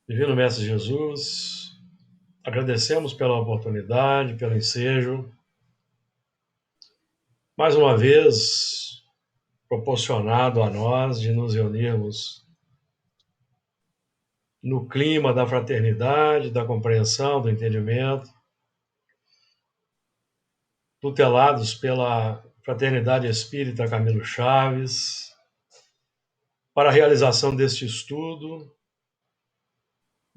Divino Mestre Jesus, agradecemos pela oportunidade, pelo ensejo, mais uma vez proporcionado a nós de nos reunirmos no clima da fraternidade, da compreensão, do entendimento, tutelados pela Fraternidade Espírita Camilo Chaves, para a realização deste estudo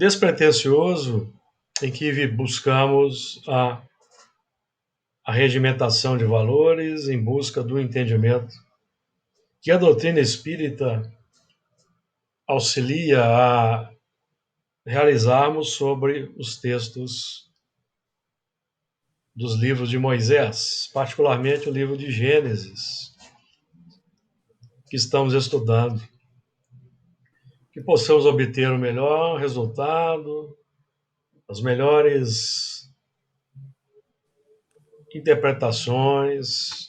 despretensioso em que buscamos a regimentação de valores em busca do entendimento que a doutrina espírita auxilia a realizarmos sobre os textos dos livros de Moisés, particularmente o livro de Gênesis, que estamos estudando, que possamos obter o melhor resultado, as melhores interpretações,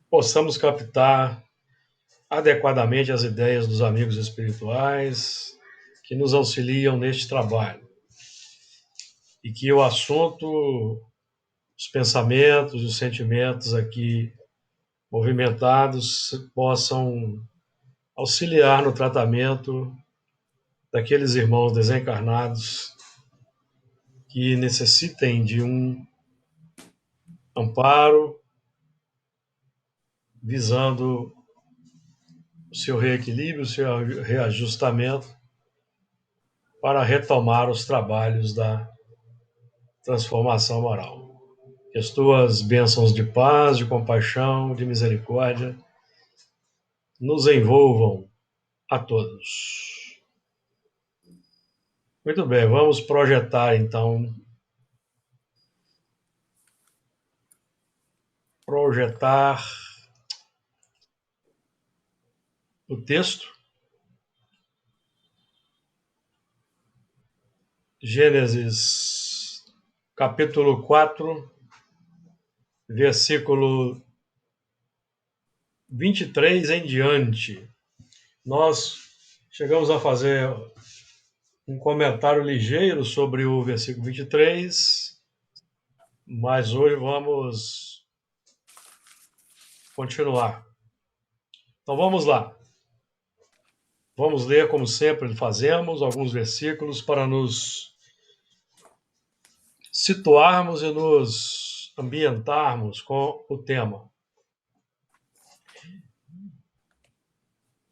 possamos captar adequadamente as ideias dos amigos espirituais que nos auxiliam neste trabalho. E que o assunto, os pensamentos, os sentimentos aqui movimentados possam auxiliar no tratamento daqueles irmãos desencarnados que necessitem de um amparo visando o seu reequilíbrio, o seu reajustamento para retomar os trabalhos da transformação moral. Que as tuas bênçãos de paz, de compaixão, de misericórdia nos envolvam a todos. Muito bem, vamos projetar então o texto. Gênesis capítulo 4, versículo 23 em diante. Nós chegamos a fazer um comentário ligeiro sobre o versículo 23, mas hoje vamos continuar. Então vamos lá. Vamos ler, como sempre fazemos, alguns versículos para nos situarmos e nos ambientarmos com o tema.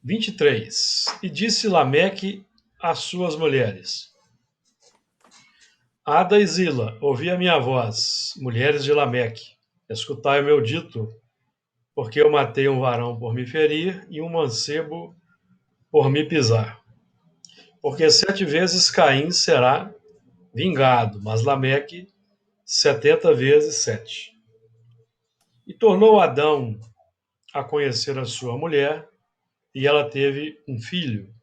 23. E disse Lameque às suas mulheres: Ada e Zila, ouvi a minha voz, mulheres de Lameque, escutai o meu dito, porque eu matei um varão por me ferir e um mancebo por me pisar. Porque 7 vezes Caim será vingado, mas Lameque 70 vezes 7. E tornou Adão a conhecer a sua mulher, e ela teve um filho,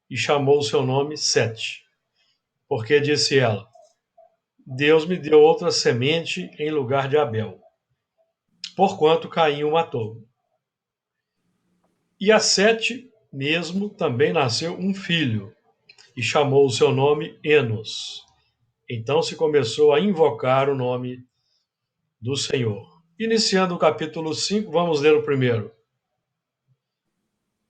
e chamou o seu nome Sete, porque disse ela: Deus me deu outra semente em lugar de Abel, porquanto Caim o matou. E a Sete mesmo também nasceu um filho, e chamou o seu nome Enos. Então se começou a invocar o nome do Senhor. Iniciando o capítulo 5, vamos ler o primeiro.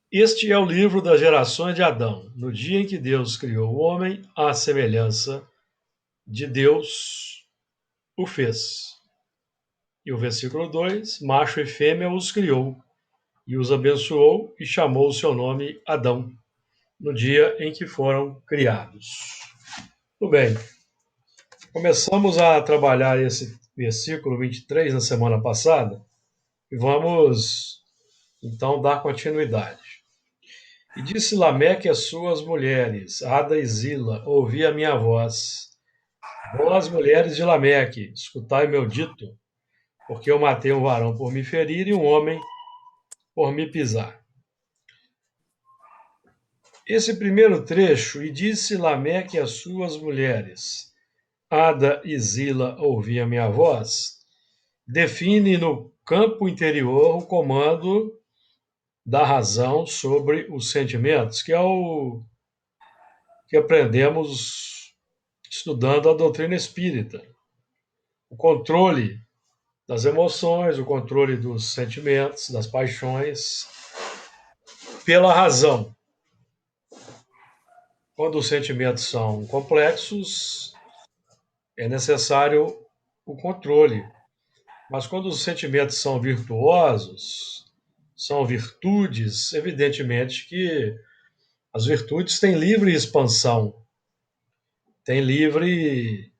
Este é o livro das gerações de Adão, no dia em que Deus criou o homem, à semelhança de Deus o fez. E o versículo 2, macho e fêmea os criou, e os abençoou, e chamou o seu nome Adão, no dia em que foram criados. Tudo bem. Começamos a trabalhar esse versículo 23 na semana passada, e vamos, então, dar continuidade. E disse Lameque às suas mulheres, Ada e Zila, ouvi a minha voz. Vós, mulheres de Lameque, escutai meu dito, porque eu matei um varão por me ferir e um homem por me pisar. Esse primeiro trecho, e disse Lameque às suas mulheres, Ada e Zila, ouvi a minha voz, define no campo interior o comando da razão sobre os sentimentos, que é o que aprendemos estudando a doutrina espírita. O controle das emoções, o controle dos sentimentos, das paixões, pela razão. Quando os sentimentos são complexos, é necessário o controle. Mas quando os sentimentos são virtuosos, são virtudes, evidentemente que as virtudes têm livre expansão, têm livre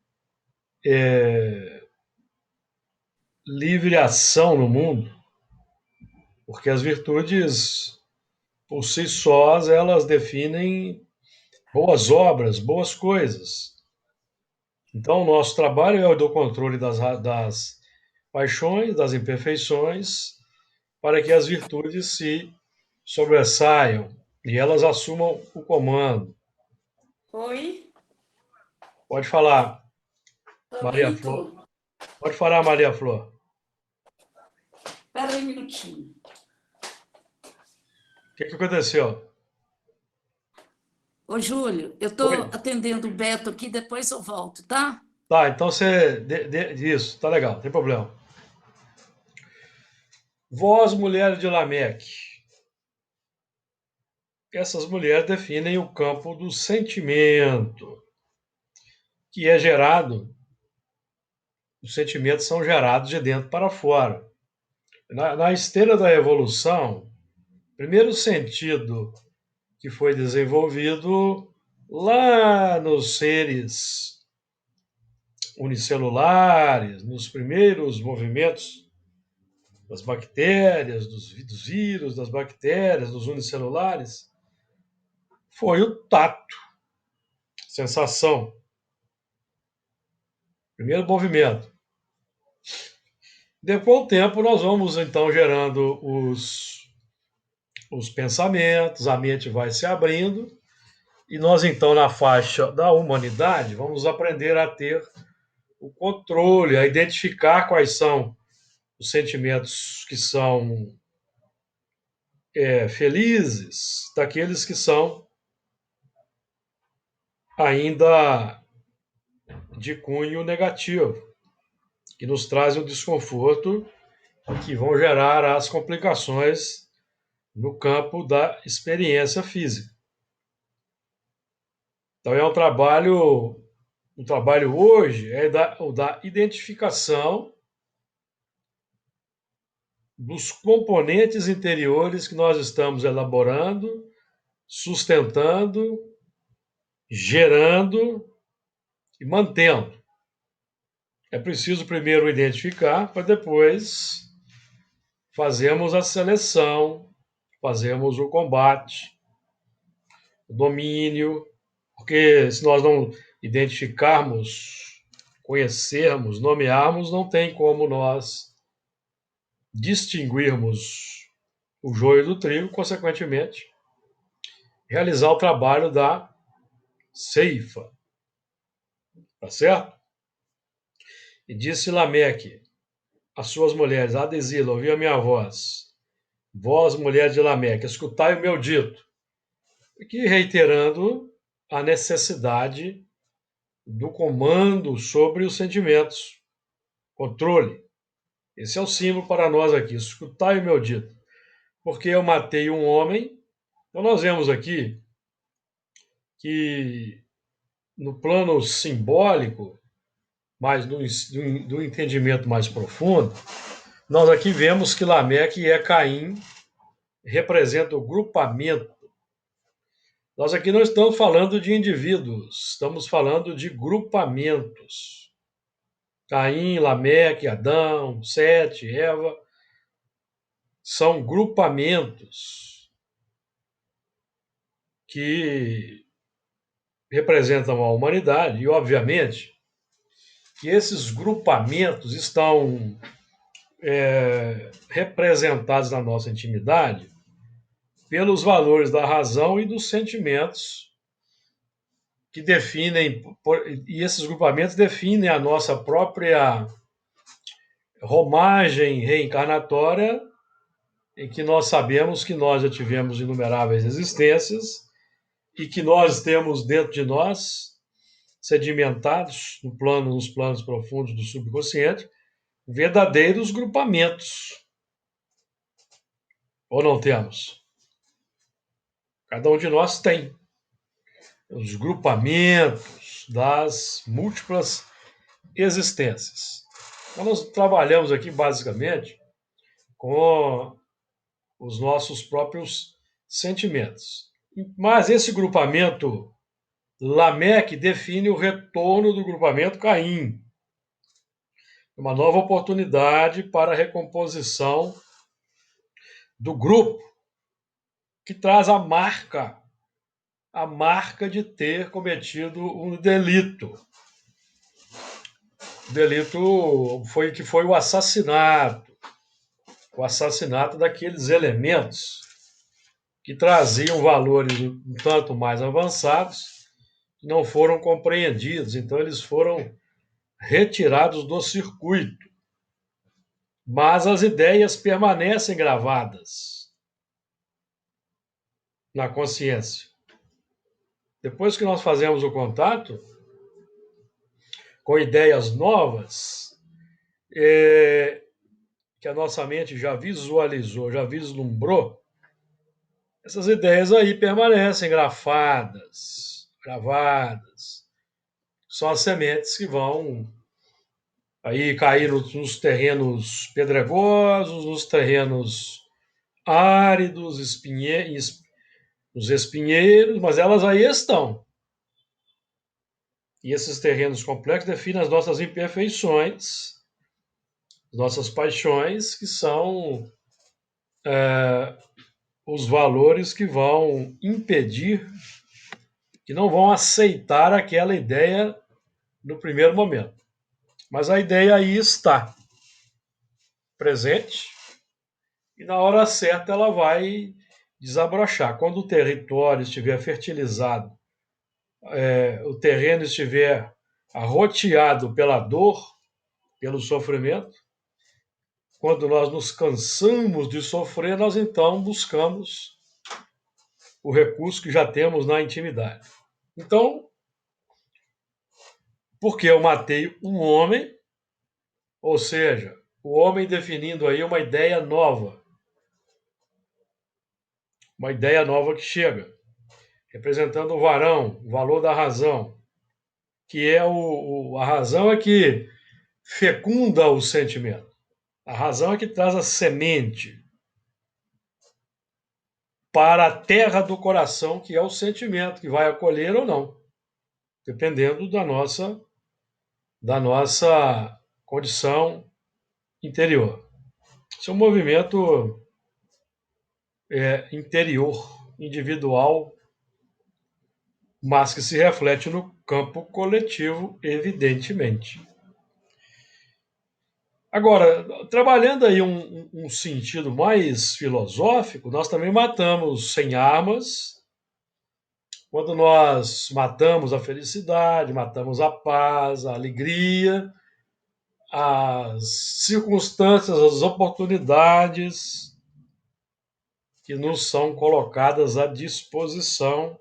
ação no mundo, porque as virtudes, por si sós, elas definem boas obras, boas coisas. Então, o nosso trabalho é o do controle das paixões, das imperfeições, para que as virtudes se sobressaiam e elas assumam o comando. Oi, Pode falar, tô Maria bem, Flor. tô. Pode falar, Maria Flor. Espera aí um minutinho. O que aconteceu? Ô, Júlio, eu tô Oi? atendendo o Beto aqui, depois eu volto, tá? Tá, então você. Isso, tá legal, não tem problema. Vós, mulher de Lameque. Essas mulheres definem o campo do sentimento, que é gerado, os sentimentos são gerados de dentro para fora. Na esteira da evolução, o primeiro sentido que foi desenvolvido lá nos seres unicelulares, nos primeiros movimentos das bactérias, dos vírus, das bactérias, dos unicelulares, foi o tato, sensação. Primeiro movimento. Depois com o tempo, nós vamos então gerando os pensamentos, a mente vai se abrindo, e nós então, na faixa da humanidade, vamos aprender a ter o controle, a identificar quais são os sentimentos que são felizes, daqueles que são ainda de cunho negativo, que nos trazem o desconforto e que vão gerar as complicações no campo da experiência física. Então é um trabalho hoje é o da identificação dos componentes interiores que nós estamos elaborando, sustentando, gerando e mantendo. É preciso primeiro identificar, para depois fazermos a seleção, fazermos o combate, o domínio, porque se nós não identificarmos, conhecermos, nomearmos, não tem como nós distinguirmos o joio do trigo, consequentemente, realizar o trabalho da ceifa. Tá certo? E disse Lameque às suas mulheres: Adesila, ouvi a minha voz. Vós, mulher de Lameque, escutai o meu dito. Aqui reiterando a necessidade do comando sobre os sentimentos, controle. Esse é o símbolo para nós aqui. Escutai o meu dito. Porque eu matei um homem. Então nós vemos aqui que no plano simbólico, mas do entendimento mais profundo, nós aqui vemos que Lameque é Caim, representa o grupamento. Nós aqui não estamos falando de indivíduos, estamos falando de grupamentos. Caim, Lameque, Adão, Sete, Eva, são grupamentos que representam a humanidade e, obviamente, que esses grupamentos estão representados na nossa intimidade pelos valores da razão e dos sentimentos que definem, e esses grupamentos definem a nossa própria romagem reencarnatória, em que nós sabemos que nós já tivemos inumeráveis existências e que nós temos dentro de nós, sedimentados nos planos profundos do subconsciente, verdadeiros grupamentos. Ou não temos? Cada um de nós tem os grupamentos das múltiplas existências. Então, nós trabalhamos aqui basicamente com os nossos próprios sentimentos. Mas esse grupamento Lameque define o retorno do grupamento Caim, uma nova oportunidade para a recomposição do grupo, que traz a marca de ter cometido um delito. O delito foi o assassinato daqueles elementos que traziam valores um tanto mais avançados, que não foram compreendidos. Então, eles foram retirados do circuito. Mas as ideias permanecem gravadas na consciência. Depois que nós fazemos o contato com ideias novas, que a nossa mente já visualizou, já vislumbrou, essas ideias aí permanecem gravadas. São as sementes que vão aí cair nos terrenos pedregosos, nos terrenos áridos, nos espinheiros, mas elas aí estão. E esses terrenos complexos definem as nossas imperfeições, nossas paixões, que são os valores que vão impedir, que não vão aceitar aquela ideia no primeiro momento. Mas a ideia aí está presente e na hora certa ela vai desabrochar. Quando o território estiver fertilizado, o terreno estiver arroteado pela dor, pelo sofrimento, quando nós nos cansamos de sofrer, nós então buscamos o recurso que já temos na intimidade. Então, porque eu matei um homem, ou seja, o homem definindo aí uma ideia nova que chega, representando o varão, o valor da razão, que é a razão é que fecunda o sentimento. A razão é que traz a semente para a terra do coração, que é o sentimento, que vai acolher ou não, dependendo da nossa condição interior. Isso é um movimento interior, individual, mas que se reflete no campo coletivo, evidentemente. Agora, trabalhando aí um sentido mais filosófico, nós também matamos sem armas, quando nós matamos a felicidade, matamos a paz, a alegria, as circunstâncias, as oportunidades que nos são colocadas à disposição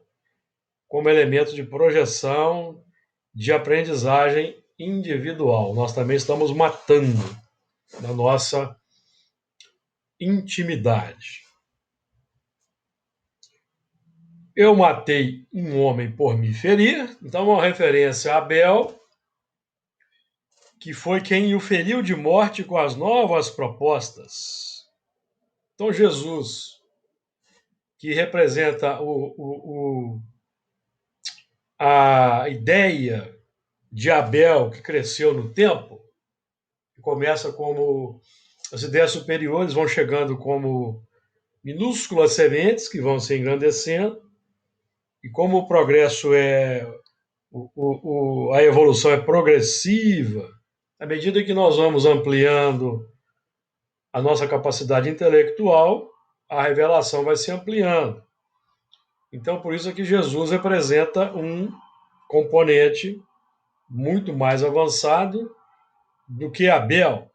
como elemento de projeção, de aprendizagem individual. Nós também estamos matando na nossa intimidade. Eu matei um homem por me ferir, então uma referência a Abel, que foi quem o feriu de morte com as novas propostas. Então Jesus, que representa a ideia de Abel que cresceu no tempo, que começa como as ideias superiores vão chegando como minúsculas sementes que vão se engrandecendo, e como o progresso a evolução é progressiva, à medida que nós vamos ampliando a nossa capacidade intelectual, a revelação vai se ampliando. Então, por isso é que Jesus representa um componente muito mais avançado do que Abel.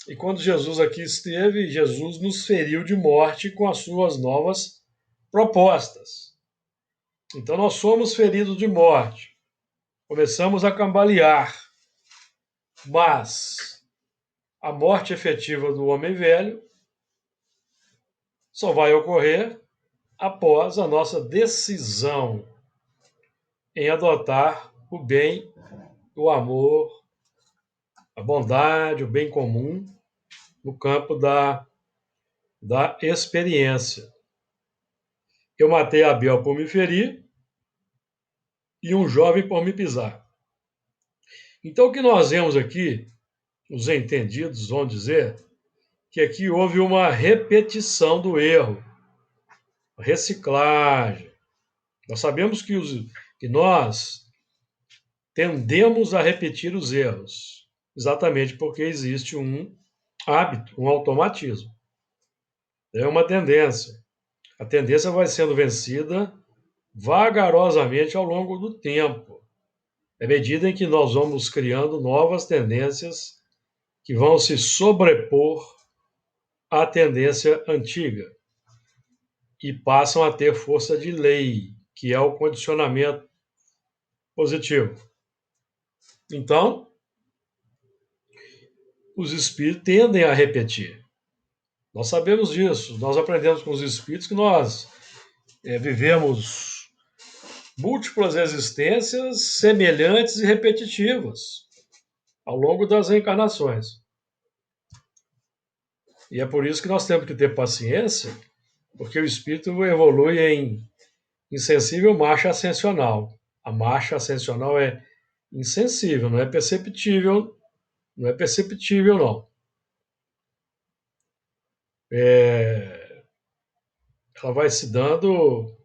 E quando Jesus aqui esteve, Jesus nos feriu de morte com as suas novas propostas. Então nós somos feridos de morte. Começamos a cambalear. Mas a morte efetiva do homem velho só vai ocorrer após a nossa decisão em adotar o bem, o amor, a bondade, o bem comum no campo da experiência. Eu matei Abel por me ferir e um jovem por me pisar. Então, o que nós vemos aqui, os entendidos vão dizer que aqui houve uma repetição do erro, reciclagem. Nós sabemos que nós tendemos a repetir os erros, exatamente porque existe um hábito, um automatismo. É uma tendência. A tendência vai sendo vencida vagarosamente ao longo do tempo, à medida em que nós vamos criando novas tendências que vão se sobrepor à tendência antiga e passam a ter força de lei, que é o condicionamento positivo. Então, os espíritos tendem a repetir. Nós sabemos disso, nós aprendemos com os espíritos que nós vivemos múltiplas existências semelhantes e repetitivas ao longo das reencarnações. E é por isso que nós temos que ter paciência, porque o espírito evolui em insensível marcha ascensional. A marcha ascensional é insensível, não é perceptível, não. Ela vai se dando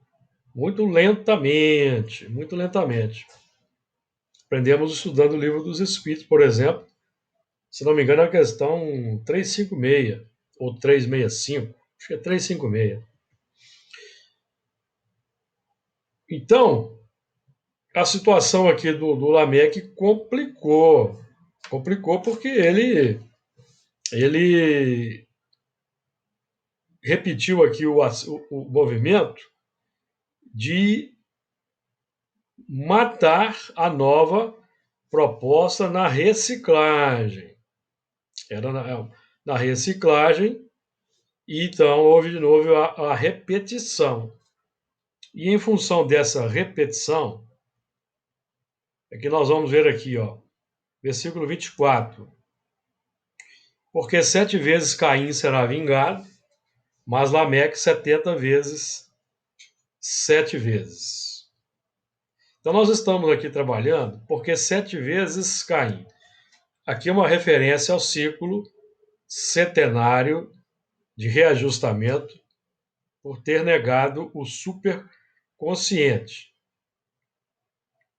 muito lentamente, muito lentamente. Aprendemos estudando o Livro dos Espíritos, por exemplo. Se não me engano, é a questão 356 ou 365. Acho que é 356. Então, a situação aqui do Lameque complicou. Complicou porque ele repetiu aqui o movimento de matar a nova proposta na reciclagem. Era na reciclagem, e então houve de novo a repetição. E em função dessa repetição, é que nós vamos ver aqui, ó, versículo 24. Porque 7 vezes Caim será vingado, mas Lameque 70 vezes 7 vezes. Então nós estamos aqui trabalhando porque 7 vezes Caim. Aqui é uma referência ao ciclo centenário de reajustamento por ter negado o superconsciente.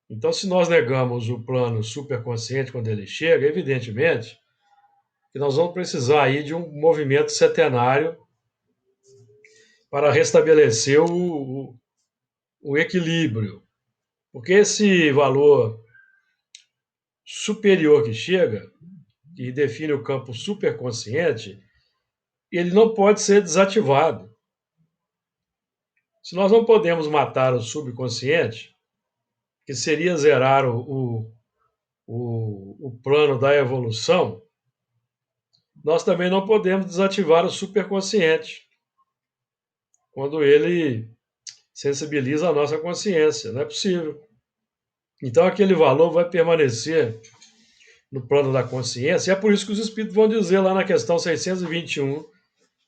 Então, se nós negamos o plano superconsciente quando ele chega, evidentemente que nós vamos precisar aí de um movimento centenário para restabelecer o equilíbrio. Porque esse valor superior que chega, que define o campo superconsciente, ele não pode ser desativado. Se nós não podemos matar o subconsciente, que seria zerar o plano da evolução, nós também não podemos desativar o superconsciente, quando ele sensibiliza a nossa consciência. Não é possível. Então, aquele valor vai permanecer no plano da consciência, e é por isso que os Espíritos vão dizer lá na questão 621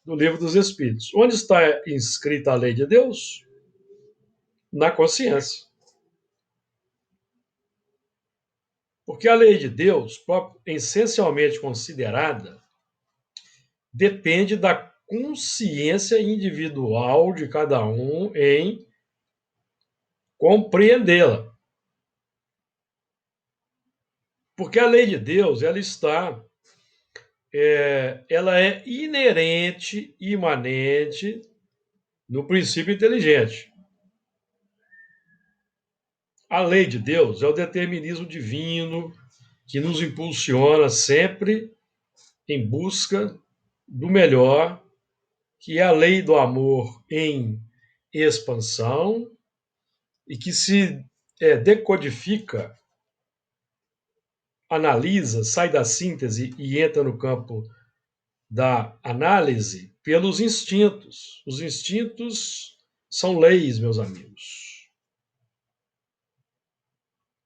do Livro dos Espíritos. Onde está inscrita a lei de Deus? Na consciência. Porque a lei de Deus, essencialmente considerada, depende da consciência individual de cada um em compreendê-la. Porque a lei de Deus, ela é inerente, imanente no princípio inteligente. A lei de Deus é o determinismo divino que nos impulsiona sempre em busca do melhor, que é a lei do amor em expansão e que se decodifica, analisa, sai da síntese e entra no campo da análise pelos instintos. Os instintos são leis, meus amigos.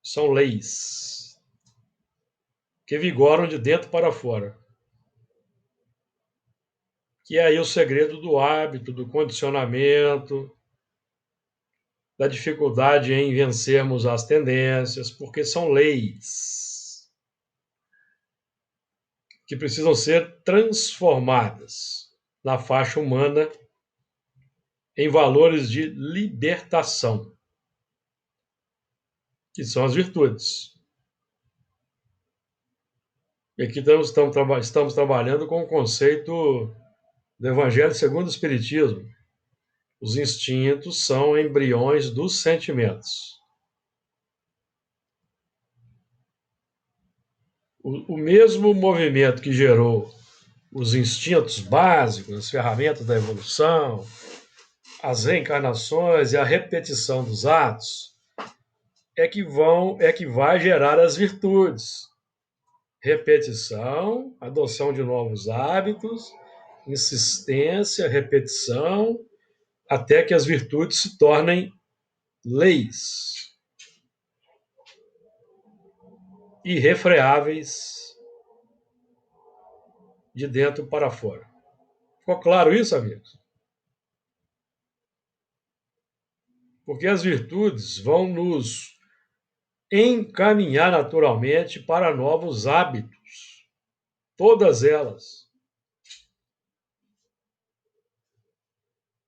São leis que vigoram de dentro para fora. Que é aí o segredo do hábito, do condicionamento, da dificuldade em vencermos as tendências, porque são leis que precisam ser transformadas na faixa humana em valores de libertação, que são as virtudes. E aqui estamos trabalhando com o conceito do Evangelho segundo o Espiritismo. Os instintos são embriões dos sentimentos. O mesmo movimento que gerou os instintos básicos, as ferramentas da evolução, as reencarnações e a repetição dos atos, é que vai gerar as virtudes. Repetição, adoção de novos hábitos, insistência, repetição, até que as virtudes se tornem leis irrefreáveis de dentro para fora. Ficou claro isso, amigos? Porque as virtudes vão nos encaminhar naturalmente para novos hábitos. Todas elas.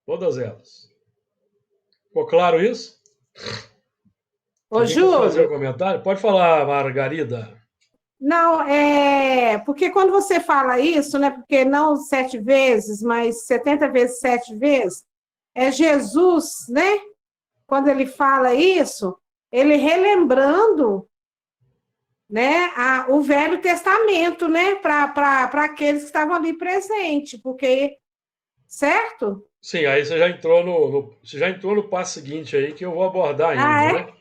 Todas elas. Ficou claro isso? Ô, Alguém quer fazer um Júlio, comentário? Pode falar, Margarida. não, porque quando você fala isso, né? Porque não 7 vezes, mas 70 vezes 7 vezes, é Jesus, né? Quando ele fala isso, ele relembrando, né, o Velho Testamento, né? Para aqueles que estavam ali presentes, porque, certo? Sim, aí você já entrou no passo seguinte aí que eu vou abordar Ah, ainda, é? né?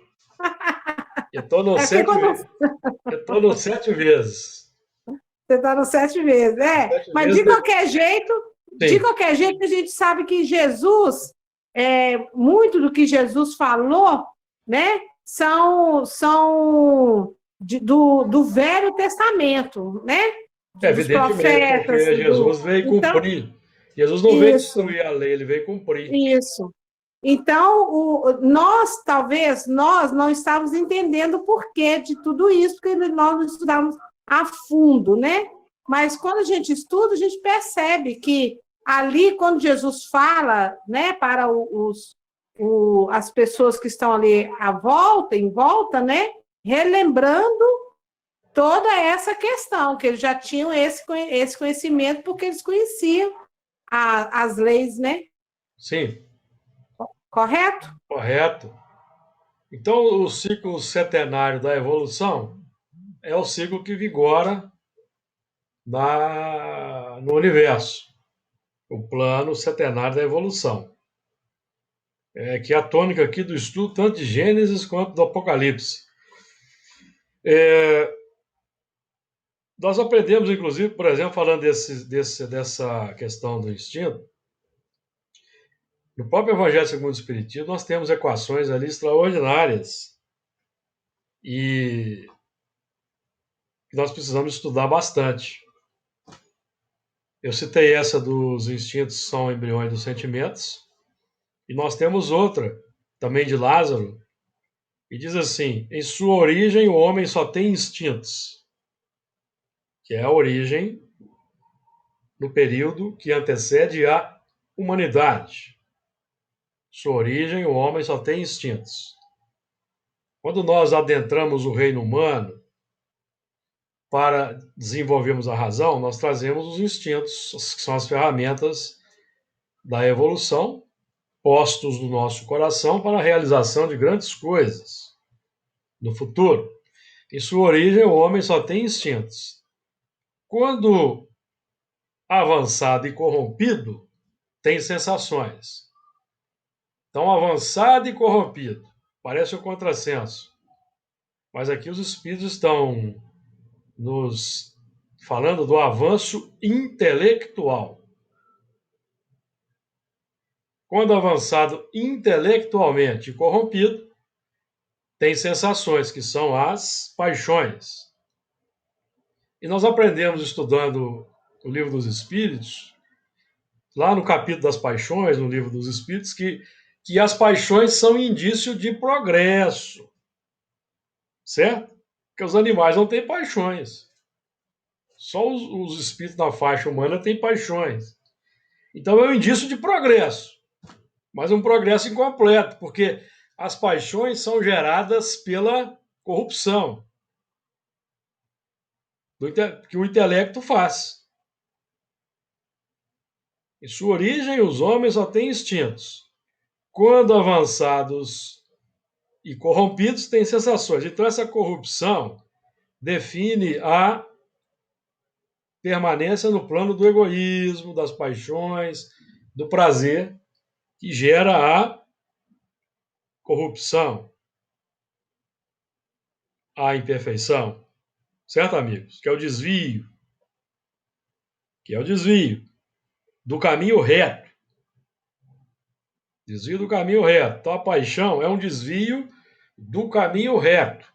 Eu estou no É porque sete, quando eu estou no 7 vezes. você está no 7 vezes, Sete mas vezes, de sim. qualquer jeito, a gente sabe que Jesus, muito do que Jesus falou, né, do Velho Testamento, né, dos Evidentemente, profetas, porque Jesus veio então, cumprir. Jesus não veio isso, destruir a lei, ele veio cumprir. isso. Então, talvez, nós não estávamos entendendo o porquê de tudo isso, porque nós não estudamos a fundo, né? Mas quando a gente estuda, a gente percebe que ali, quando Jesus fala, né, para as pessoas que estão ali em volta, né, relembrando toda essa questão, que eles já tinham esse conhecimento, porque eles conheciam as leis, né? Sim, Correto? correto. Então, o ciclo setenário da evolução é o ciclo que vigora no universo, o plano setenário da evolução. Que é a tônica aqui do estudo, tanto de Gênesis quanto do Apocalipse. Nós aprendemos, inclusive, por exemplo, falando dessa questão do instinto, no próprio Evangelho segundo o Espiritismo, nós temos equações ali extraordinárias e que nós precisamos estudar bastante. Eu citei essa dos instintos são embriões dos sentimentos, e nós temos outra, também de Lázaro, e diz assim: em sua origem o homem só tem instintos, que é a origem no período que antecede a humanidade. Sua origem, o homem só tem instintos. Quando nós adentramos o reino humano para desenvolvermos a razão, nós trazemos os instintos, que são as ferramentas da evolução, postos no nosso coração para a realização de grandes coisas no futuro. Em sua origem, o homem só tem instintos. Quando avançado e corrompido, tem sensações. Então, avançado e corrompido, Parece um contrassenso. Mas aqui os espíritos estão nos falando do avanço intelectual. Quando avançado intelectualmente e corrompido, tem sensações, que são as paixões. E nós aprendemos, estudando o Livro dos Espíritos, lá no capítulo das paixões, no Livro dos Espíritos, que as paixões são indício de progresso. Certo? Porque os animais não têm paixões. Só os espíritos da faixa humana têm paixões. Então é um indício de progresso, mas um progresso incompleto, porque as paixões são geradas pela corrupção que o intelecto faz. Em sua origem, os homens só têm instintos. Quando avançados e corrompidos, têm sensações. Então, essa corrupção define a permanência no plano do egoísmo, das paixões, do prazer, que gera a corrupção, a imperfeição. Certo, amigos? Que é o desvio. Que é o desvio do caminho reto. Desvio do caminho reto. Então, a paixão é um desvio do caminho reto.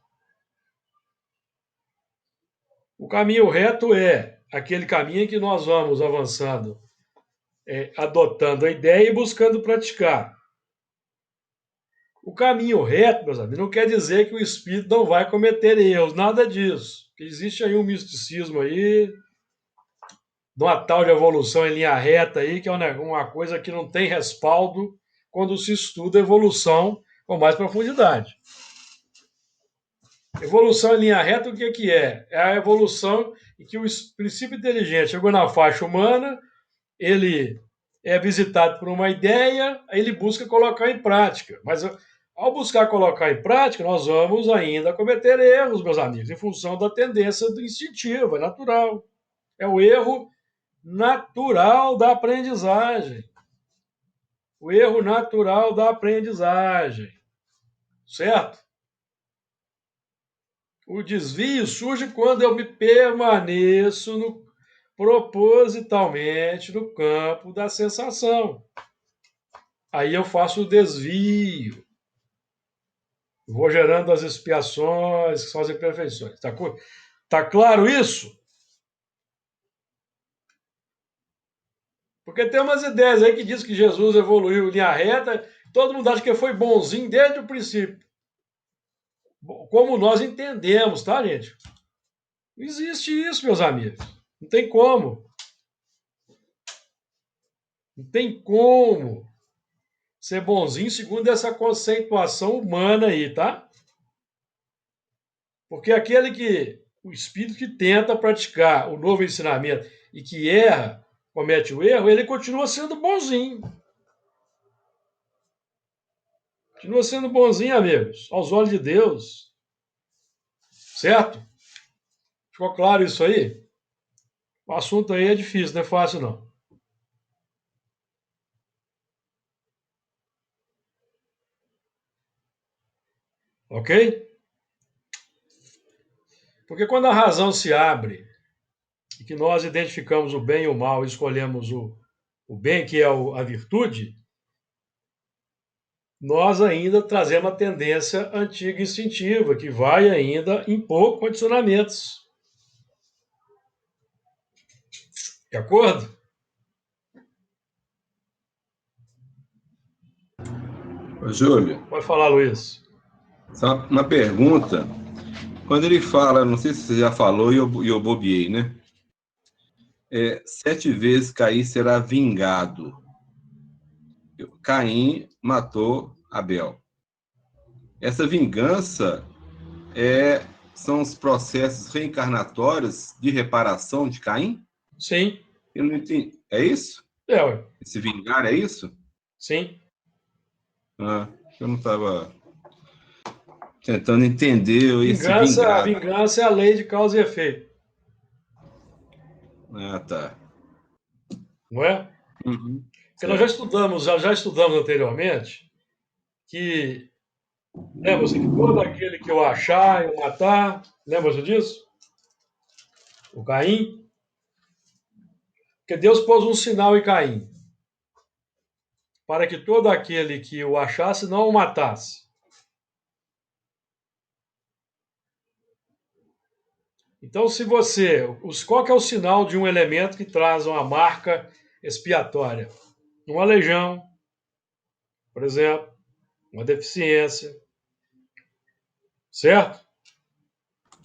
O caminho reto é aquele caminho em que nós vamos avançando, adotando a ideia e buscando praticar. O caminho reto, meus amigos, não quer dizer que o espírito não vai cometer erros, nada disso. Existe aí um misticismo aí, de uma tal de evolução em linha reta aí, que é uma coisa que não tem respaldo quando se estuda evolução com mais profundidade. Evolução em linha reta, o que é? É a evolução em que o princípio inteligente chegou na faixa humana, ele é visitado por uma ideia, aí ele busca colocar em prática. Mas ao buscar colocar em prática, nós vamos ainda cometer erros, meus amigos, em função da tendência do instintiva, é natural. É o erro natural da aprendizagem. O erro natural da aprendizagem. Certo? O desvio surge quando eu me permaneço propositalmente no campo da sensação. Aí eu faço o desvio. Vou gerando as expiações, que são as imperfeições. Tá claro isso? Porque tem umas ideias aí que diz que Jesus evoluiu em linha reta, todo mundo acha que foi bonzinho desde o princípio. Como nós entendemos, tá, gente? Não existe isso, meus amigos. Não tem como. Não tem como ser bonzinho segundo essa conceituação humana aí, tá? Porque o espírito que tenta praticar o novo ensinamento e que erra, comete o erro, ele continua sendo bonzinho. Continua sendo bonzinho, amigos, aos olhos de Deus. Certo? Ficou claro isso aí? O assunto aí é difícil, não é fácil não. Ok? Porque quando a razão se abre e que nós identificamos o bem e o mal e escolhemos o bem, que é a virtude, nós ainda trazemos a tendência antiga instintiva, que vai ainda impor condicionamentos. De acordo? Ô, Júlio, Pode falar, Luiz. só uma pergunta. Quando ele fala, não sei se você já falou e eu bobiei, né? 7 vezes Caim será vingado. Caim matou Abel. Essa vingança são os processos reencarnatórios de reparação de Caim? Sim. Eu não entendi. É isso? Ué. Esse vingar é isso? Sim. Eu não estava tentando entender esse A vingar. vingança é a lei de causa e efeito. Tá. Não é? Uhum. Porque nós já estudamos anteriormente que Lembra-se que todo aquele que eu achar, eu matar. Lembra-se disso? O Caim. Porque Deus pôs um sinal em Caim, para que todo aquele que o achasse não o matasse. Então, se você. Qual que é o sinal de um elemento que traz uma marca expiatória? Uma legião, por exemplo, uma deficiência, certo?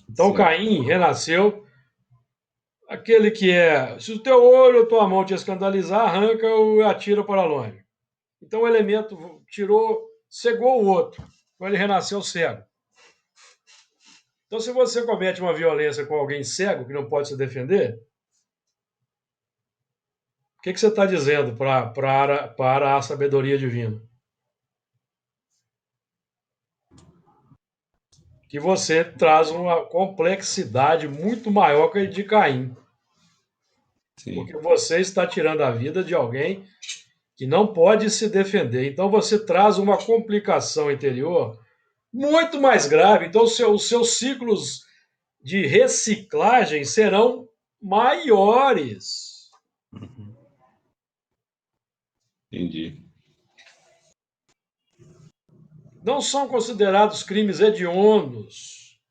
Então, Certo. Caim renasceu aquele que é. Se o teu olho ou tua mão te escandalizar, arranca-o e atira para longe. Então, o elemento tirou, cegou o outro. Então, ele renasceu cego. Então, se você comete uma violência com alguém cego que não pode se defender, o que você está dizendo para a sabedoria divina? Que você traz uma complexidade muito maior que a de Caim. Sim. Porque você está tirando a vida de alguém que não pode se defender. Então você traz uma complicação interior muito mais grave. Então os seus ciclos de reciclagem serão maiores. Entendi. Não são considerados crimes hediondos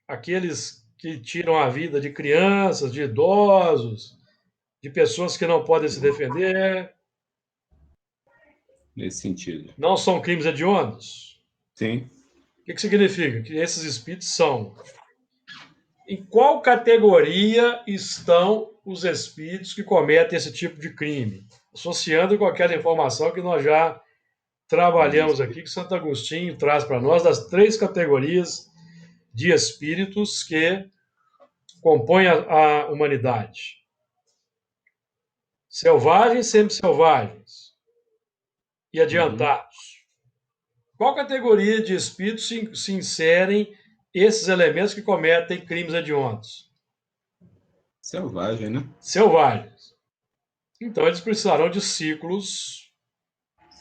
aqueles que tiram a vida de crianças, de idosos, de pessoas que não podem se defender. Nesse sentido. Não são crimes hediondos. Sim. O que significa? Que esses espíritos são. Em qual categoria estão os espíritos que cometem esse tipo de crime? Associando com aquela informação que nós já trabalhamos aqui, que Santo Agostinho traz para nós, das 3 categorias de espíritos que compõem a humanidade: selvagens, semi-selvagens e adiantados. Qual categoria de espíritos se inserem esses elementos que cometem crimes hediondos? Selvagem, né? Selvagens. Então, eles precisarão de ciclos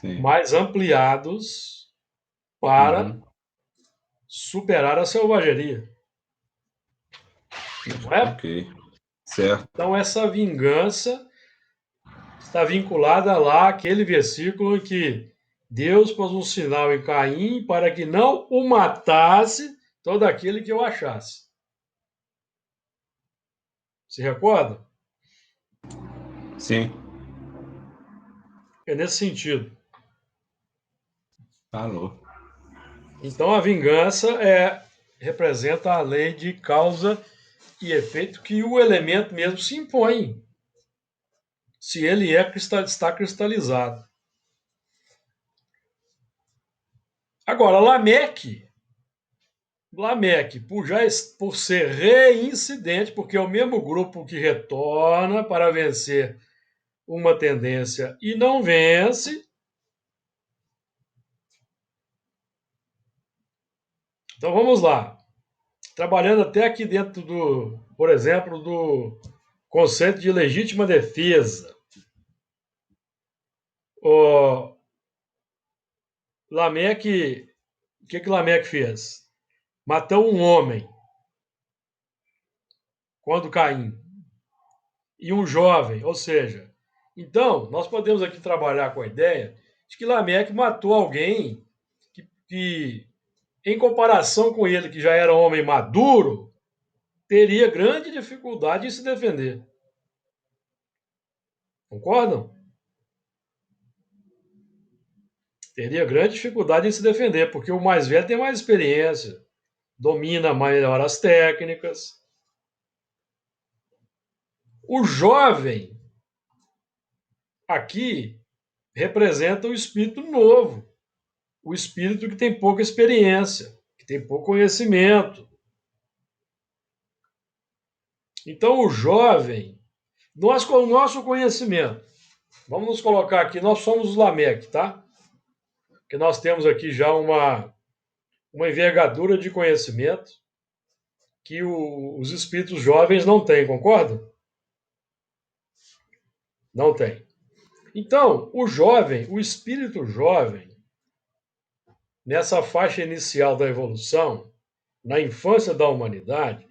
Sim. mais ampliados para superar a selvageria. Não é? Ok. Certo. Então, essa vingança está vinculada lá àquele versículo em que Deus pôs um sinal em Caim para que não o matasse todo aquele que o achasse. Se recorda? Sim. É nesse sentido. Falou. Então, a vingança representa a lei de causa e efeito que o elemento mesmo se impõe, se ele está cristalizado. Agora, Lameque, por ser reincidente, porque é o mesmo grupo que retorna para vencer uma tendência e não vence. Então vamos lá. Trabalhando até aqui dentro por exemplo, do conceito de legítima defesa. O Lameque, o que Lameque fez? Matou um homem quando Caim e um jovem, ou seja, então nós podemos aqui trabalhar com a ideia de que Lameque matou alguém que em comparação com ele, que já era um homem maduro, teria grande dificuldade em se defender. Concordam? Teria grande dificuldade em se defender, porque o mais velho tem mais experiência, domina melhor as técnicas. O jovem, aqui, representa o espírito novo, o espírito que tem pouca experiência, que tem pouco conhecimento. Então, o jovem, nós com o nosso conhecimento, vamos nos colocar aqui, nós somos os Lameque, tá? Que nós temos aqui já uma envergadura de conhecimento que os espíritos jovens não têm, concordam? Não tem. Então, o jovem, o espírito jovem, nessa faixa inicial da evolução, na infância da humanidade,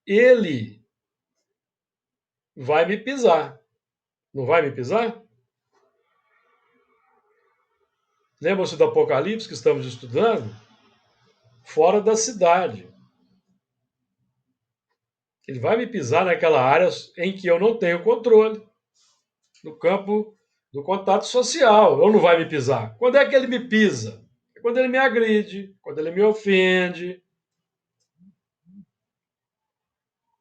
ele vai me pisar. Não vai me pisar? Lembram-se do Apocalipse que estamos estudando? Fora da cidade. Ele vai me pisar naquela área em que eu não tenho controle, no campo do contato social. Ou não vai me pisar? Quando é que ele me pisa? É quando ele me agride, quando ele me ofende,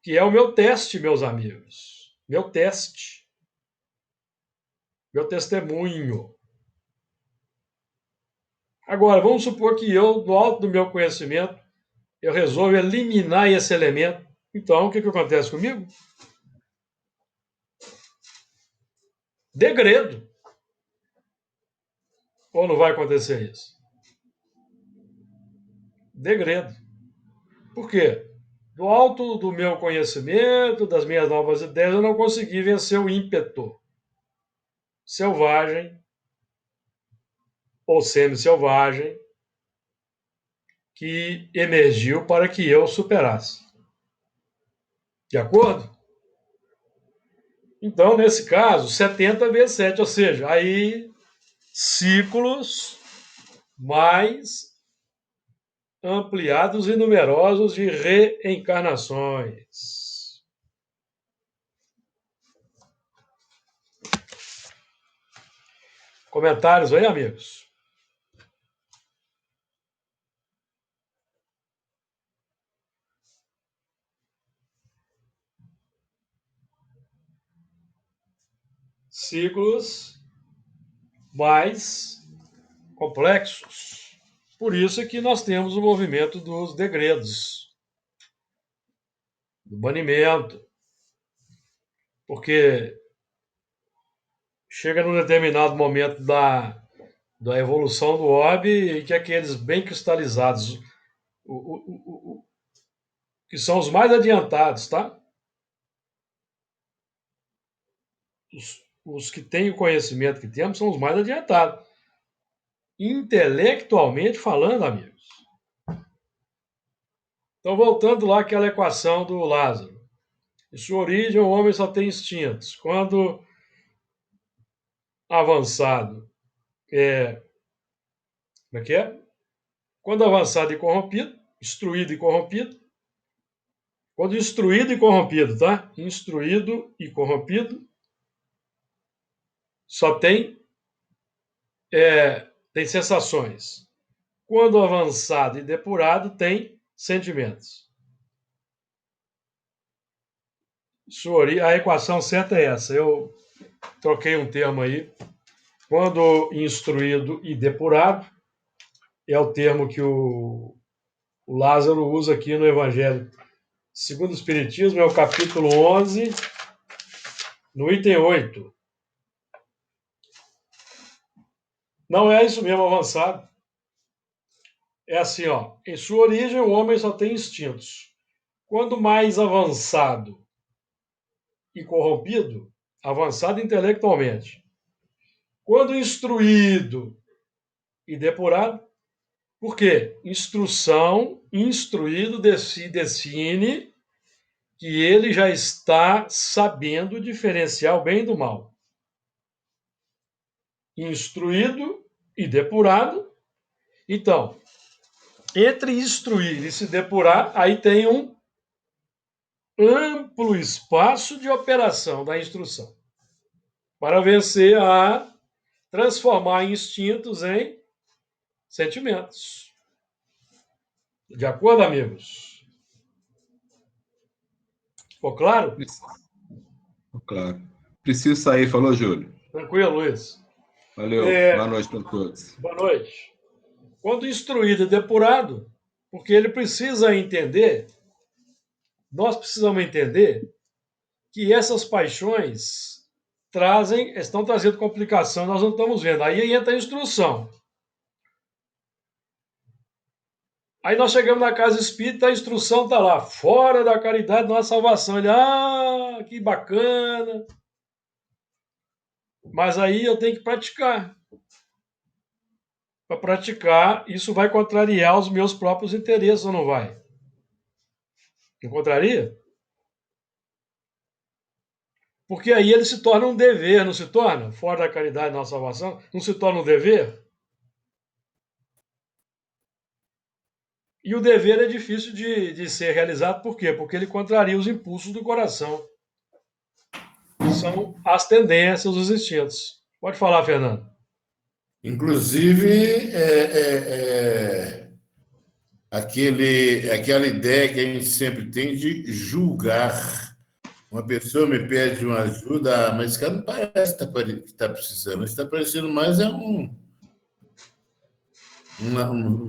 que é o meu teste, meus amigos. Meu teste. Meu testemunho. Agora, vamos supor que eu, do alto do meu conhecimento, eu resolvo eliminar esse elemento. Então, o que acontece comigo? Degredo. Ou não vai acontecer isso? Degredo. Por quê? Do alto do meu conhecimento, das minhas novas ideias, eu não consegui vencer o ímpeto selvagem ou semi-selvagem que emergiu para que eu superasse. De acordo? Então, nesse caso, 70 vezes 7, ou seja, aí ciclos mais ampliados e numerosos de reencarnações. Comentários aí, amigos? Ciclos mais complexos. Por isso é que nós temos o movimento dos degredos, do banimento, porque chega num determinado momento da evolução do orbe que aqueles bem cristalizados, que são os mais adiantados, tá? Os que têm o conhecimento que temos são os mais adiantados. Intelectualmente falando, amigos. Então, voltando lá àquela equação do Lázaro. Em sua origem, o homem só tem instintos. Quando avançado, como é que é? Quando avançado e corrompido, instruído e corrompido. Quando instruído e corrompido, tá? Instruído e corrompido, só tem sensações. Quando avançado e depurado, tem sentimentos. A equação certa é essa. Eu troquei um termo aí. Quando instruído e depurado, é o termo que o Lázaro usa aqui no Evangelho segundo o Espiritismo, é o capítulo 11, no item 8. Não é isso mesmo, avançado. É assim, ó. Em sua origem, o homem só tem instintos. Quando mais avançado e corrompido, avançado intelectualmente. Quando instruído e depurado, por quê? Instruído define que ele já está sabendo diferenciar o bem do mal. Instruído e depurado. Então, entre instruir e se depurar, aí tem um amplo espaço de operação da instrução para vencer a transformar instintos em sentimentos. De acordo, amigos? Ficou claro? Claro. Preciso sair, falou, Júlio. Tranquilo, Luiz. Valeu. Boa noite para todos. Boa noite. Quando instruído e depurado, porque ele precisa entender, nós precisamos entender que essas paixões estão trazendo complicação, nós não estamos vendo. Aí entra a instrução. Aí nós chegamos na casa espírita, a instrução está lá, fora da caridade não há salvação. Ele, que bacana. Mas aí eu tenho que praticar. para praticar, isso vai contrariar os meus próprios interesses ou não vai? Não contraria? Porque aí ele se torna um dever, não se torna? Fora da caridade da nossa salvação, não se torna um dever? E o dever é difícil de ser realizado, por quê? Porque ele contraria os impulsos do coração, que são as tendências, os instintos. Pode falar, Fernando. Inclusive, aquela ideia que a gente sempre tem de julgar. Uma pessoa me pede uma ajuda, mas esse cara não parece que está precisando, está parecendo mais um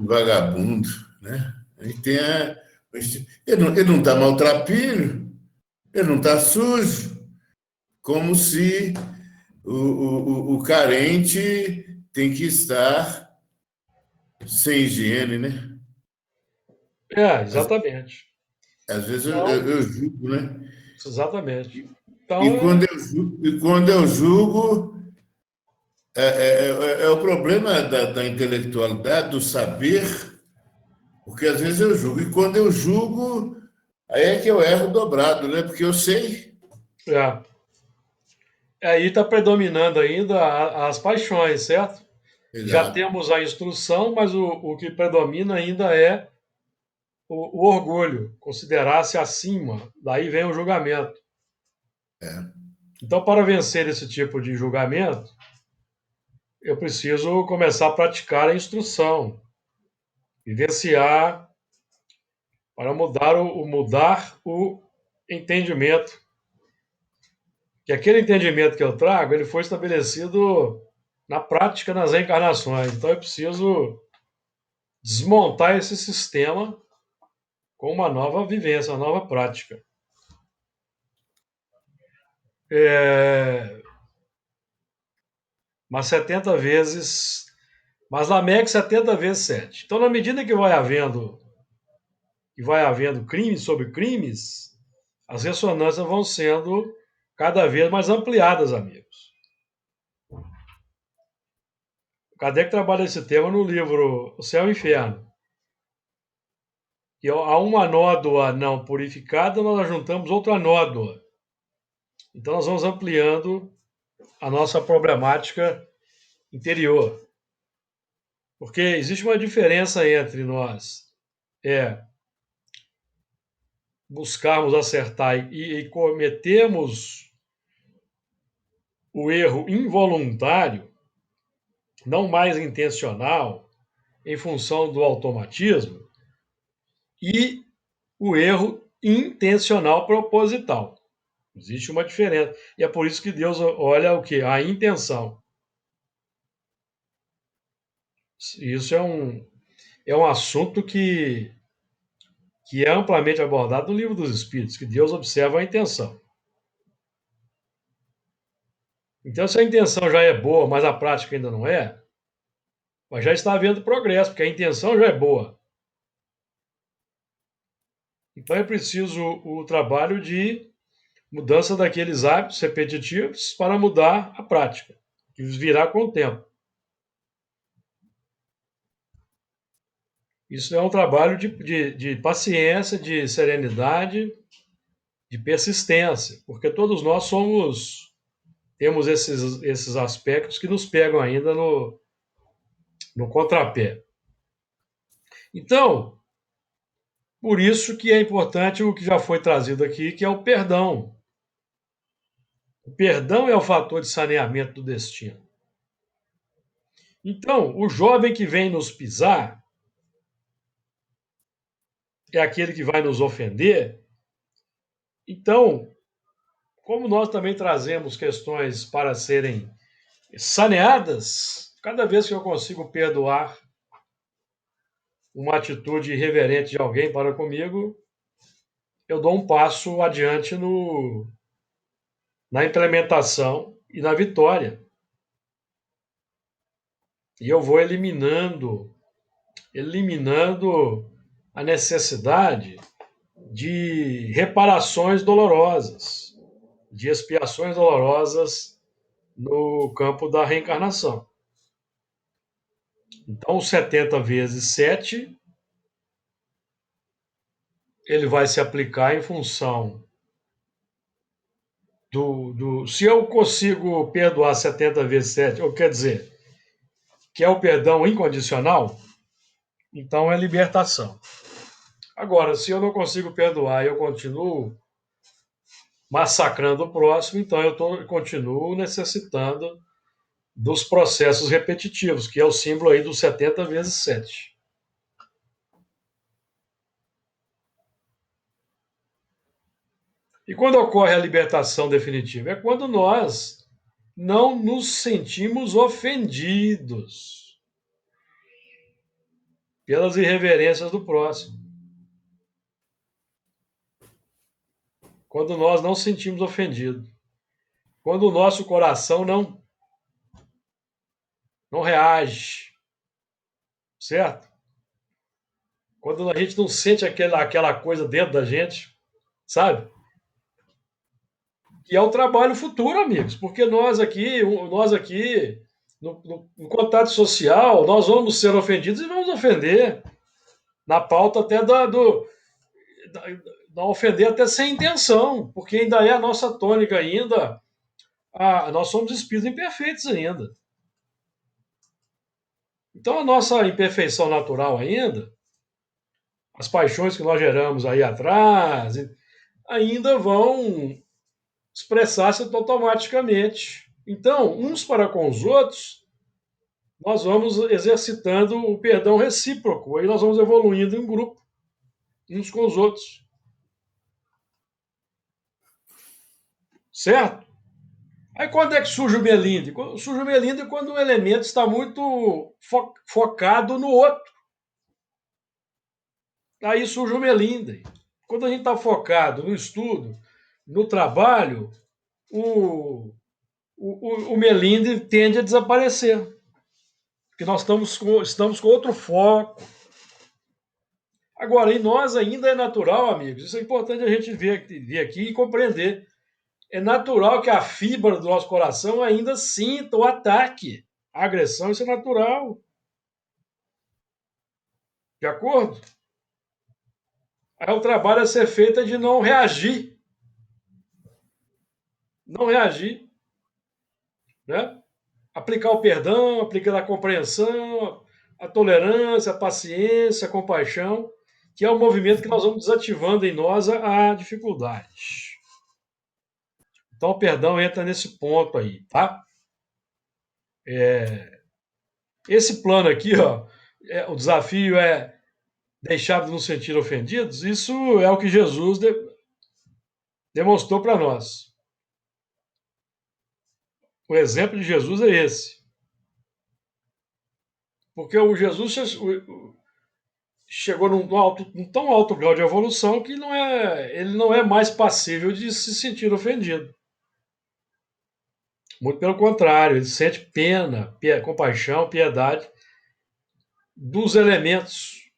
vagabundo, né? A gente tem ele não está maltrapilho, ele não está sujo, como se o carente tem que estar sem higiene, né? Exatamente. Às vezes Então, eu julgo, né? exatamente. Então, E quando eu julgo, é o problema da intelectualidade, do saber, porque às vezes eu julgo. E quando eu julgo, aí é que eu erro dobrado, né? Porque eu sei. aí está predominando ainda as paixões, certo? Já Exato. temos a instrução, mas o que predomina ainda é o orgulho, considerar-se acima. Daí vem o julgamento. Então, para vencer esse tipo de julgamento, eu preciso começar a praticar a instrução, vivenciar, para mudar o entendimento. Que aquele entendimento que eu trago, ele foi estabelecido na prática nas reencarnações. Então, eu preciso desmontar esse sistema com uma nova vivência, uma nova prática. Mas 70 vezes. Mas Lameque 70 vezes 7. Então, na medida que vai havendo crimes sobre crimes, as ressonâncias vão sendo cada vez mais ampliadas, amigos. Kardec trabalha esse tema no livro O Céu e o Inferno. Que a uma nódoa não purificada, nós juntamos outra nódoa. Então, nós vamos ampliando a nossa problemática interior. Porque existe uma diferença entre nós buscarmos acertar e cometermos o erro involuntário, não mais intencional, em função do automatismo, e o erro intencional proposital. Existe uma diferença. E é por isso que Deus olha o quê? A intenção. Isso é um assunto que é amplamente abordado no Livro dos Espíritos, que Deus observa a intenção. Então, se a intenção já é boa, mas a prática ainda não é, mas já está havendo progresso, porque a intenção já é boa. Então, é preciso o trabalho de mudança daqueles hábitos repetitivos para mudar a prática, que virá com o tempo. Isso é um trabalho de paciência, de serenidade, de persistência, porque todos nós temos esses aspectos que nos pegam ainda no contrapé. Então, por isso que é importante o que já foi trazido aqui, que é o perdão. O perdão é o fator de saneamento do destino. Então, o jovem que vem nos pisar é aquele que vai nos ofender. Então, como nós também trazemos questões para serem saneadas, cada vez que eu consigo perdoar uma atitude irreverente de alguém para comigo, eu dou um passo adiante na implementação e na vitória. E eu vou eliminando a necessidade de reparações dolorosas, de expiações dolorosas no campo da reencarnação. Então, o 70 vezes 7, ele vai se aplicar em função se eu consigo perdoar 70 vezes 7, ou quer dizer, que é o perdão incondicional, então é libertação. Agora, se eu não consigo perdoar e eu continuo massacrando o próximo, então continuo necessitando dos processos repetitivos, que é o símbolo aí do 70 vezes 7. E quando ocorre a libertação definitiva? É quando nós não nos sentimos ofendidos pelas irreverências do próximo. Quando nós não sentimos ofendidos. Quando o nosso coração não reage. Certo? Quando a gente não sente aquela coisa dentro da gente, sabe? Que é o trabalho futuro, amigos, porque nós aqui no contato social, nós vamos ser ofendidos e vamos ofender. Na pauta até da ofender até sem intenção, porque ainda é a nossa tônica ainda. Nós somos espíritos imperfeitos ainda. Então a nossa imperfeição natural ainda, as paixões que nós geramos aí atrás, ainda vão expressar-se automaticamente. Então, uns para com os outros, nós vamos exercitando o perdão recíproco, aí nós vamos evoluindo em grupo, uns com os outros. Certo? Aí quando é que surge o melindre? Surge o melindre quando o elemento está muito focado no outro. Aí surge o melindre. Quando a gente está focado no estudo, no trabalho, o melindre tende a desaparecer. Porque nós estamos com outro foco. Agora, em nós ainda é natural, amigos, isso é importante a gente ver aqui e compreender. É natural que a fibra do nosso coração ainda sinta o ataque, a agressão, isso é natural. De acordo? Aí o trabalho a ser feito é de não reagir. Não reagir. Né? Aplicar o perdão, aplicar a compreensão, a tolerância, a paciência, a compaixão, que é o movimento que nós vamos desativando em nós a dificuldade. Então, o perdão entra nesse ponto aí, tá? Esse plano aqui, ó, o desafio é deixar de nos sentir ofendidos. Isso é o que Jesus demonstrou para nós. O exemplo de Jesus é esse. Porque o Jesus chegou num tão alto grau de evolução que ele não é mais passível de se sentir ofendido. Muito pelo contrário, ele sente pena, compaixão, piedade dos elementos.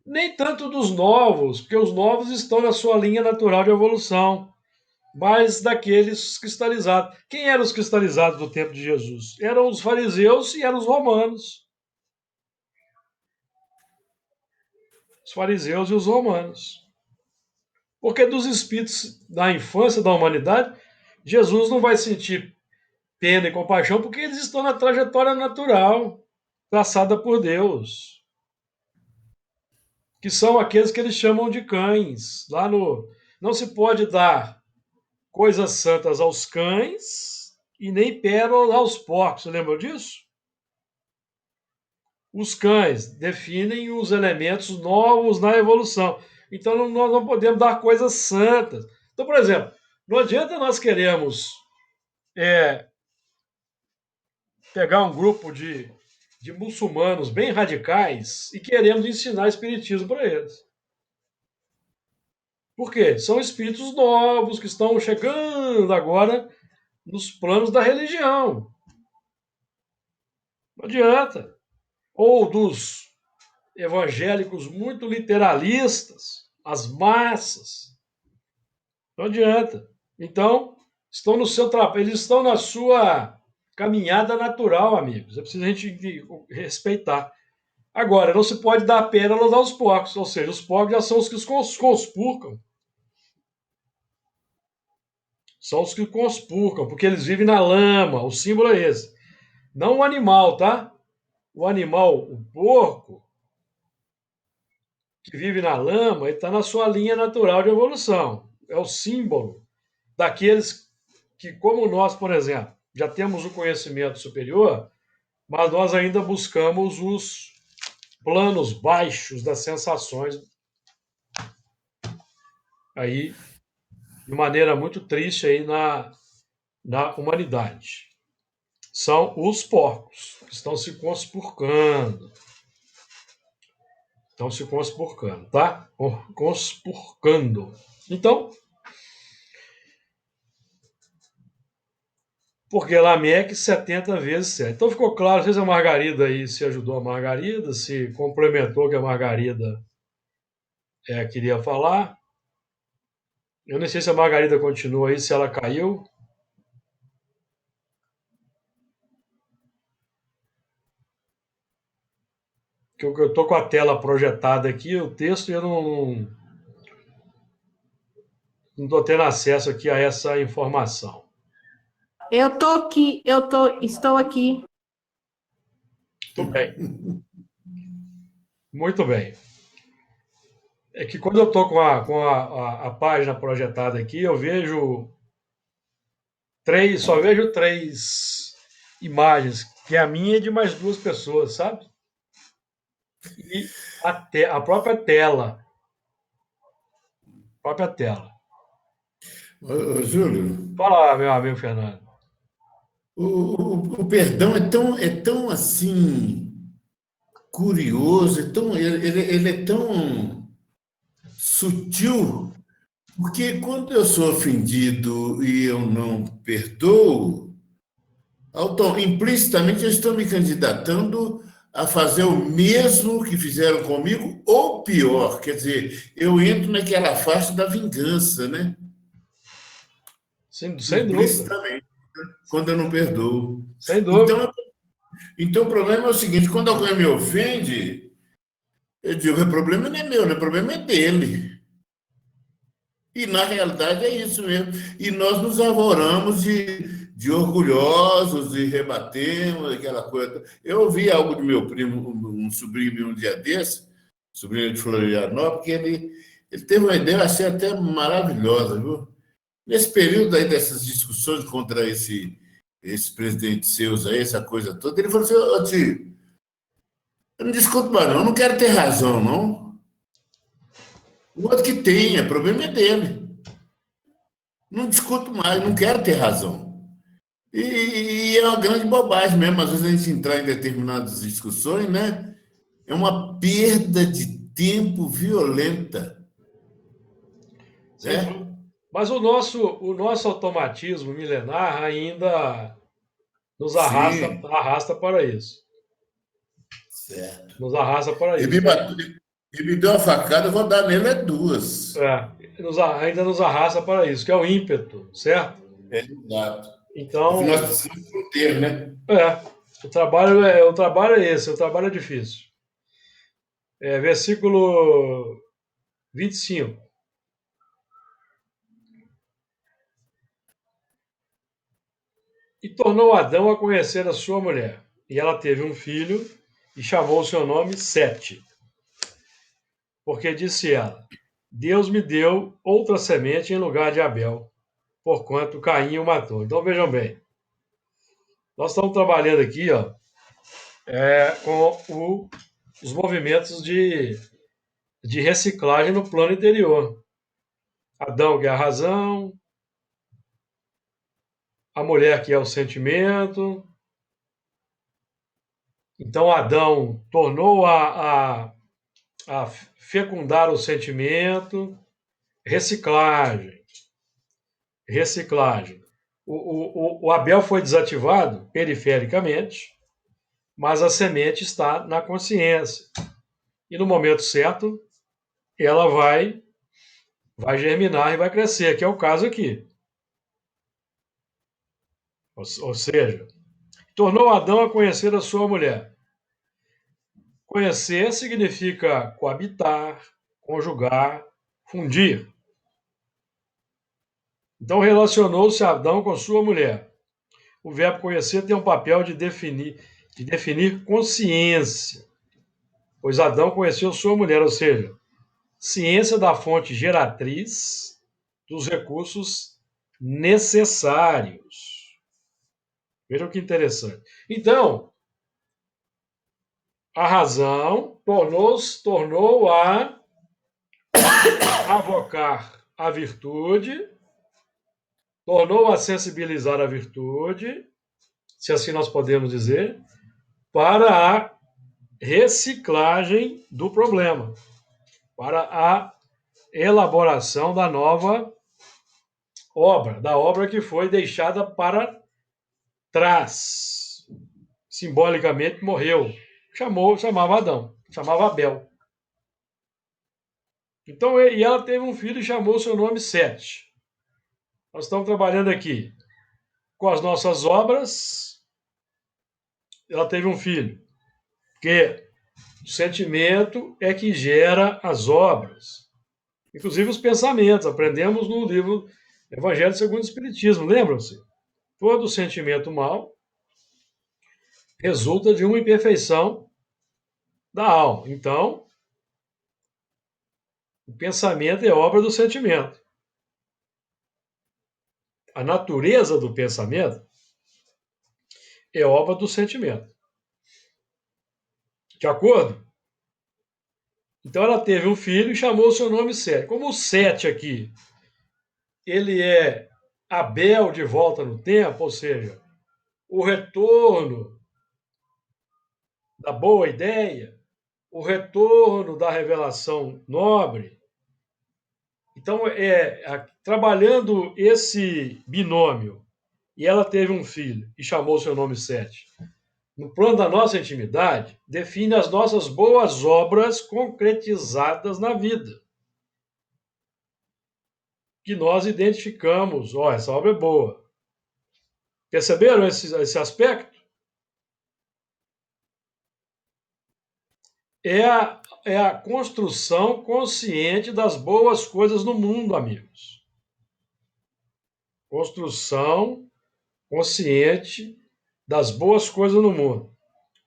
Nem tanto dos novos, porque os novos estão na sua linha natural de evolução, mas daqueles cristalizados. Quem eram os cristalizados do tempo de Jesus? Eram os fariseus e eram os romanos. Os fariseus e os romanos. Porque dos espíritos da infância da humanidade, Jesus não vai sentir pena e compaixão porque eles estão na trajetória natural traçada por Deus, que são aqueles que eles chamam de cães. Não se pode dar coisas santas aos cães e nem pérola aos porcos. Você lembra disso? Os cães definem os elementos novos na evolução. Então nós não podemos dar coisas santas. Então, por exemplo, não adianta nós queremos pegar um grupo de muçulmanos bem radicais e queremos ensinar espiritismo para eles. Por quê? São espíritos novos que estão chegando agora nos planos da religião. Não adianta. Ou dos evangélicos muito literalistas, as massas. Não adianta. Então, estão no seu trabalho, eles estão na sua caminhada natural, amigos. É preciso a gente respeitar. Agora, não se pode dar pérolas aos porcos, ou seja, os porcos já são os que os conspurcam. São os que conspurcam, porque eles vivem na lama, o símbolo é esse. Não o animal, tá? O animal, o porco, que vive na lama, ele está na sua linha natural de evolução. É o símbolo daqueles que, como nós, por exemplo, já temos o conhecimento superior, mas nós ainda buscamos os planos baixos das sensações aí, de maneira muito triste aí na humanidade. São os porcos que estão se conspurcando. Estão se conspurcando, tá? Conspurcando. Então, porque Lameque 70 vezes 7. Então ficou claro, às vezes a Margarida aí se ajudou a Margarida, se complementou o que a Margarida queria falar. Eu não sei se a Margarida continua aí, se ela caiu. Que eu estou com a tela projetada aqui, o texto, e eu não estou tendo acesso aqui a essa informação. Eu tô aqui, estou aqui. Muito bem. Muito bem. É que quando eu estou com a página projetada aqui, eu vejo só vejo 3 imagens, que a minha é de mais 2 pessoas, sabe? E a própria tela. Ô, Júlio, Fala, meu amigo Fernando. o perdão é tão assim curioso, ele é tão sutil, porque quando eu sou ofendido e eu não perdoo, implicitamente eu estou me candidatando a fazer o mesmo que fizeram comigo, ou pior, quer dizer, eu entro naquela faixa da vingança, né? Sem dúvida. Implicitamente, quando eu não perdoo. Sem dúvida. Então, o problema é o seguinte: quando alguém me ofende, eu digo, o problema não é meu, né? O problema é dele. E, na realidade, é isso mesmo. E nós nos arvoramos de orgulhosos e rebatemos aquela coisa. Eu ouvi algo do meu primo, um sobrinho meu, um dia desse, sobrinho de Florianópolis, que ele teve uma ideia, eu achei até maravilhosa, viu? Nesse período aí dessas discussões contra esses presidentes seus aí, essa coisa toda, ele falou assim: ô tio, eu não discuto mais, não, eu não quero ter razão, não. O outro que tenha, o problema é dele. Não discuto mais, não quero ter razão. E é uma grande bobagem mesmo, às vezes a gente entrar em determinadas discussões, né? É uma perda de tempo violenta. Sem dúvida. Mas o nosso automatismo milenar ainda nos arrasta para isso. Certo. Nos arrasta para isso. Ele me deu uma facada, eu vou dar nele 2. Ainda nos arrasta para isso, que é o ímpeto, certo? Exato. Então, nós precisamos ter, né? o trabalho é esse, o trabalho é difícil. Versículo 25. E tornou Adão a conhecer a sua mulher. E ela teve um filho e chamou o seu nome Sete. Porque disse ela: Deus me deu outra semente em lugar de Abel, porquanto Caim o matou. Então vejam bem, nós estamos trabalhando aqui com os movimentos de reciclagem no plano interior. Adão, que é a razão, a mulher, que é o sentimento. Então Adão tornou a fecundar o sentimento. Reciclagem. O Abel foi desativado perifericamente, mas a semente está na consciência. E no momento certo, ela vai germinar e vai crescer, que é o caso aqui. Ou seja, tornou Adão a conhecer a sua mulher. Conhecer significa coabitar, conjugar, fundir. Então, relacionou-se Adão com sua mulher. O verbo conhecer tem um papel de definir consciência, pois Adão conheceu sua mulher, ou seja, ciência da fonte geratriz dos recursos necessários. Vejam que interessante. Então, a razão tornou a avocar a virtude, tornou a sensibilizar a virtude, se assim nós podemos dizer, para a reciclagem do problema, para a elaboração da nova obra, da obra que foi deixada para trás. Simbolicamente morreu. Chamava Adão, chamava Abel. Então, e ela teve um filho e chamou seu nome Sete. Nós estamos trabalhando aqui com as nossas obras. Ela teve um filho, porque o sentimento é que gera as obras, inclusive os pensamentos. Aprendemos no livro Evangelho segundo o Espiritismo, lembram-se? Todo sentimento mau resulta de uma imperfeição da alma. Então, o pensamento é obra do sentimento. A natureza do pensamento é obra do sentimento. De acordo? Então ela teve um filho e chamou o seu nome Sete. Como o Sete aqui, ele é Abel de volta no tempo, ou seja, o retorno da boa ideia, o retorno da revelação nobre. Então, trabalhando esse binômio, e ela teve um filho e chamou seu nome Sete, no plano da nossa intimidade, define as nossas boas obras concretizadas na vida. Que nós identificamos, essa obra é boa. Perceberam esse aspecto? É a construção consciente das boas coisas no mundo, amigos. Construção consciente das boas coisas no mundo,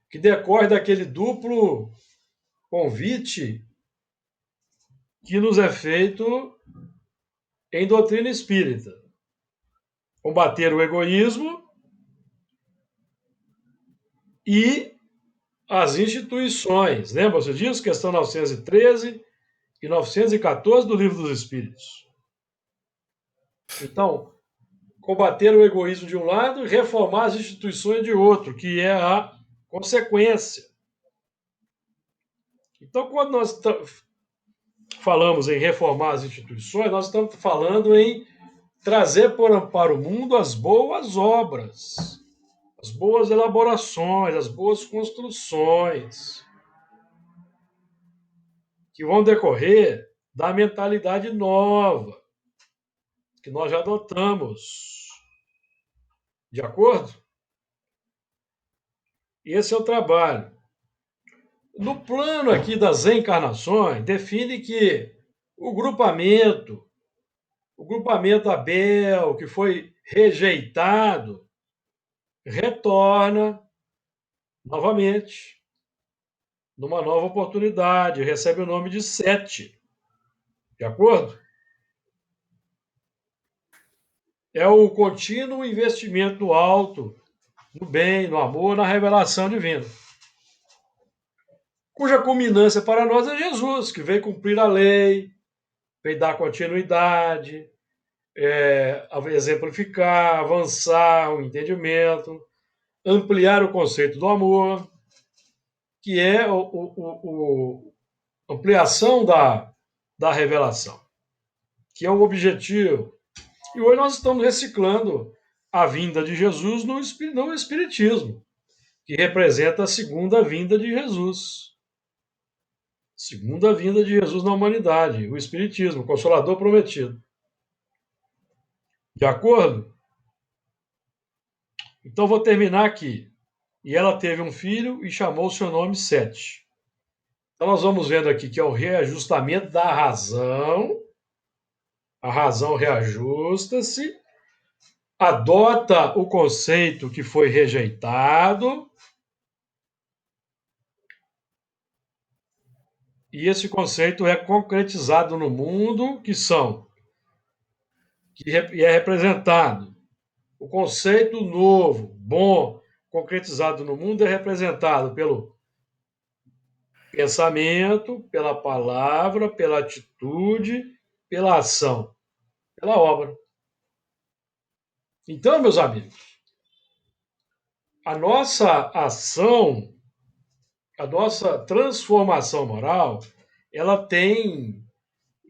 que decorre daquele duplo convite que nos é feito em doutrina espírita. Combater o egoísmo e as instituições. Lembra-se disso? Questão 913 e 914 do Livro dos Espíritos. Então, combater o egoísmo de um lado e reformar as instituições de outro, que é a consequência. Então, quando nós falamos em reformar as instituições, nós estamos falando em trazer para o mundo as boas obras, as boas elaborações, as boas construções, que vão decorrer da mentalidade nova, que nós já adotamos. De acordo? Esse é o trabalho. No plano aqui das encarnações, define que o grupamento Abel, que foi rejeitado, retorna novamente, numa nova oportunidade, recebe o nome de Sete. De acordo? É o contínuo investimento no alto, no bem, no amor, na revelação divina. Cuja culminância para nós é Jesus, que veio cumprir a lei, veio dar continuidade, exemplificar, avançar o entendimento, ampliar o conceito do amor, que é a ampliação da revelação, que é o objetivo. E hoje nós estamos reciclando a vinda de Jesus no Espiritismo, que representa a segunda vinda de Jesus. Segunda vinda de Jesus na humanidade, o Espiritismo, o Consolador prometido. De acordo? Então, vou terminar aqui. e ela teve um filho e chamou o seu nome Sete. Então, nós vamos vendo aqui que é o reajustamento da razão. A razão reajusta-se, adota o conceito que foi rejeitado, e esse conceito é concretizado no mundo, que é representado. O conceito novo, bom, concretizado no mundo é representado pelo pensamento, pela palavra, pela atitude, pela ação, pela obra. Então, meus amigos, a nossa ação, a nossa transformação moral, ela tem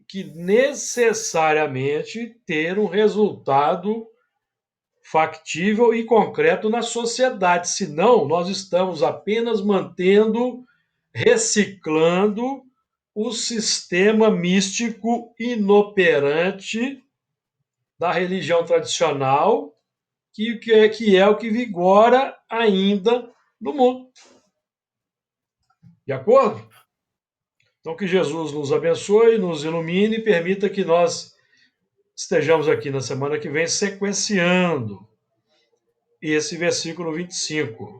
que necessariamente ter um resultado factível e concreto na sociedade, senão nós estamos apenas reciclando o sistema místico inoperante da religião tradicional, que é o que vigora ainda no mundo. De acordo? Então, que Jesus nos abençoe, nos ilumine e permita que nós estejamos aqui na semana que vem sequenciando esse versículo 25.